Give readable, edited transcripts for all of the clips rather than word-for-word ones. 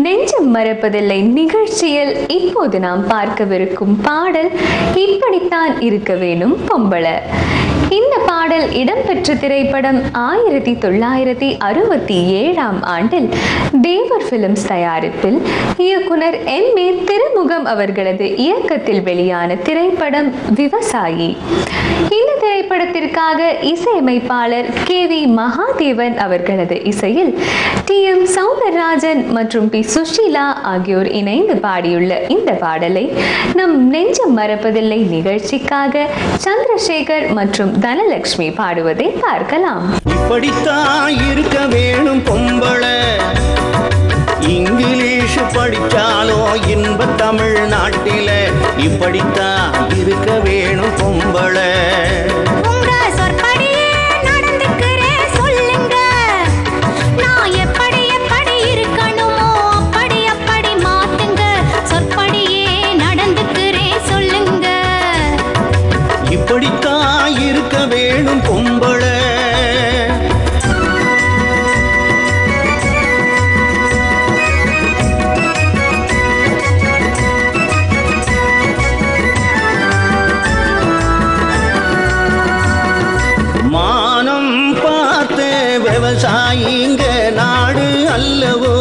நெஞ்சம் மறப்பதில்லை நிகழ்ச்சியில் இப்போது நாம் பார்க்கவிருக்கும் பாடல் இப்படித்தான் இருக்க வேணும் பொம்பள. இந்த பாடல் இடம்பெற்ற திரைப்படம் 1967 ஆண்டில் தேவர் பிலிம்ஸ் தயாரிப்பில் இயக்குனர் M.A. திருமுகம் அவர்களது இயக்கத்தில் வெளியான திரைப்படம் விவசாயி. இந்த திரைப்படத்திற்காக இசையமைப்பாளர் K.V. மகாதேவன் அவர்களது இசையில் T.M. சௌந்தரராஜன் மற்றும் P. சுஷீலா ஆகியோர் இணைந்து பாடியுள்ள இந்த பாடலை நம் நெஞ்சம் மறப்பதில்லை நிகழ்ச்சிக்காக சந்திரசேகர் மற்றும் தனலட்சுமி பாடுவதை பார்க்கலாம். இப்படித்தான் இருக்க வேணும் பொம்பள, இங்கிலீஷ் படிச்சாலோ இன்ப தமிழ்நாட்டில இப்படித்தான் இருக்க வேணும் பொம்பள. இப்படித்தான் இருக்க வேணும் பொம்பள. மானம் பார்த்து விவசாயிங்க நாடு அல்லவோ,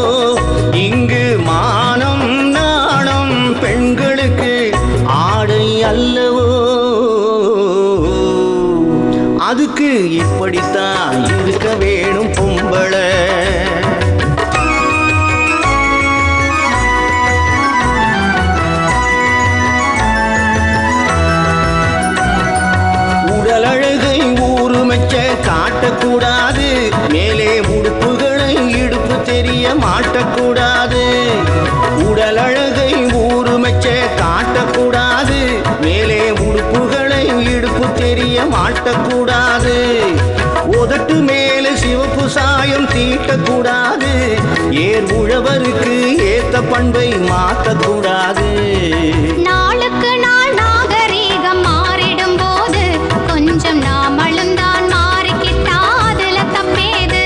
இங்கு மானம் நாணம் பெண்களுக்கு ஆடை அல்லவோ, அதுக்கு இப்படித்தான் இருக்க வேணும் பொம்பள. உடலழகை ஊருமெச்ச காட்டக்கூடாது, மேலே உடுப்புகளை இடுப்பு தெரிய மாட்டக்கூடாது. உடலழகை ஊருமெச்ச காட்டக்கூடாது, மேலே உடுப்புகளை இடுப்பு தெரிய மாட்டக்கூடாது. உதட்டு மேல சிவப்பு சாயம் தீட்டக்கூடாது, ஏர் உழவருக்கு ஏத்த பண்பை மாற்றக்கூடாது. நாளுக்கு நாள் நாகரீகம் மாறிடும் போது கொஞ்சம் நாமளும் தான் மாறிக்கிட்டா அதுல தப்பேது.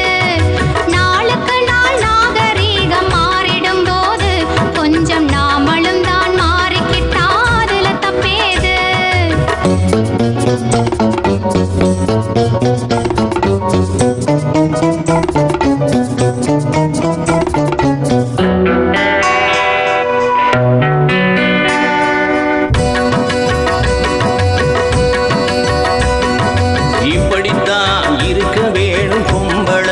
நாளுக்கு நாள் நாகரீகம் மாறிடும் போது கொஞ்சம் நாமளும் தான் மாறிக்கிட்டா அதுல தப்பேது. இப்படித்தான் இருக்க வேணும் பொம்பள.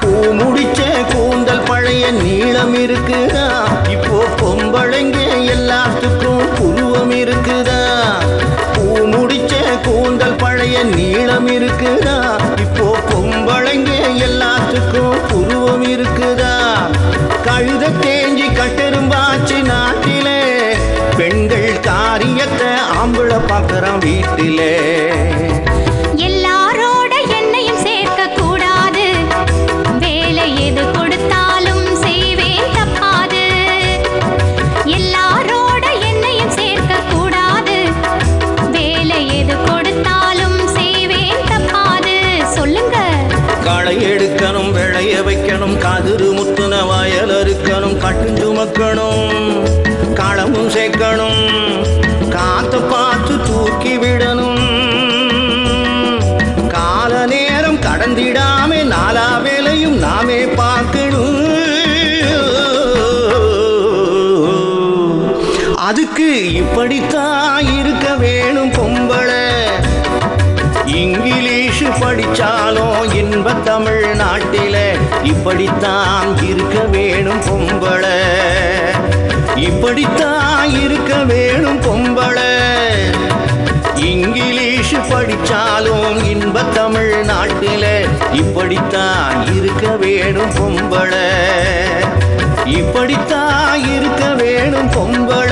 பூ முடிச்ச கூந்தல் பழைய நீளம் இருக்குதா, இப்போ பொம்பளைங்க எல்லாத்துக்கும் புருவம் இருக்குதா. பூ முடிச்ச கூந்தல் பழைய நீளம் இருக்குதா, இப்போ பொம்பளைங்க எல்லாத்துக்கும் புருவம் இருக்குதா. கழுத தேஞ்சி கட்டெரும்பாச்சு நாட்டிலே, பெண்கள் காரியத்தை ஆம்பள பார்க்கறான் வீட்டிலே. எல்லாரோட என்னையும் சேர்க்க கூடாது, வேலை எது கொடுத்தாலும் செய்வேன் தப்பாது. எல்லாரோட என்னையும் சேர்க்க கூடாது, வேலை எது கொடுத்தாலும் செய்வேன் தப்பாது. சொல்லுங்க. களை எடுக்கணும், விளைய வைக்கணும், கதிரு முத்துன வயல் அறுக்கணும், கட்டு மக்கணும், களமும் சேர்க்கணும், காத்த பார்த்து தூக்கி விடணும். கால நேரம் கடந்திடாம நாலா வேலையும் நாமே பார்க்கணும். அதுக்கு இப்படித்தான் இருக்க வேணும் பொம்பள. இங்கிலீஷ் படிச்சாலும் இன்ப தமிழ்நாட்டில இப்படித்தான் இருக்க வேணும் பொம்பள. இப்படித்தான் இருக்க வேணும் பொம்பள. இங்கிலீஷ் படிச்சாலும் இன்ப தமிழ்நாட்டில இப்படித்தான் இருக்க வேணும் பொம்பள. இப்படித்தான் இருக்க வேணும் பொம்பள.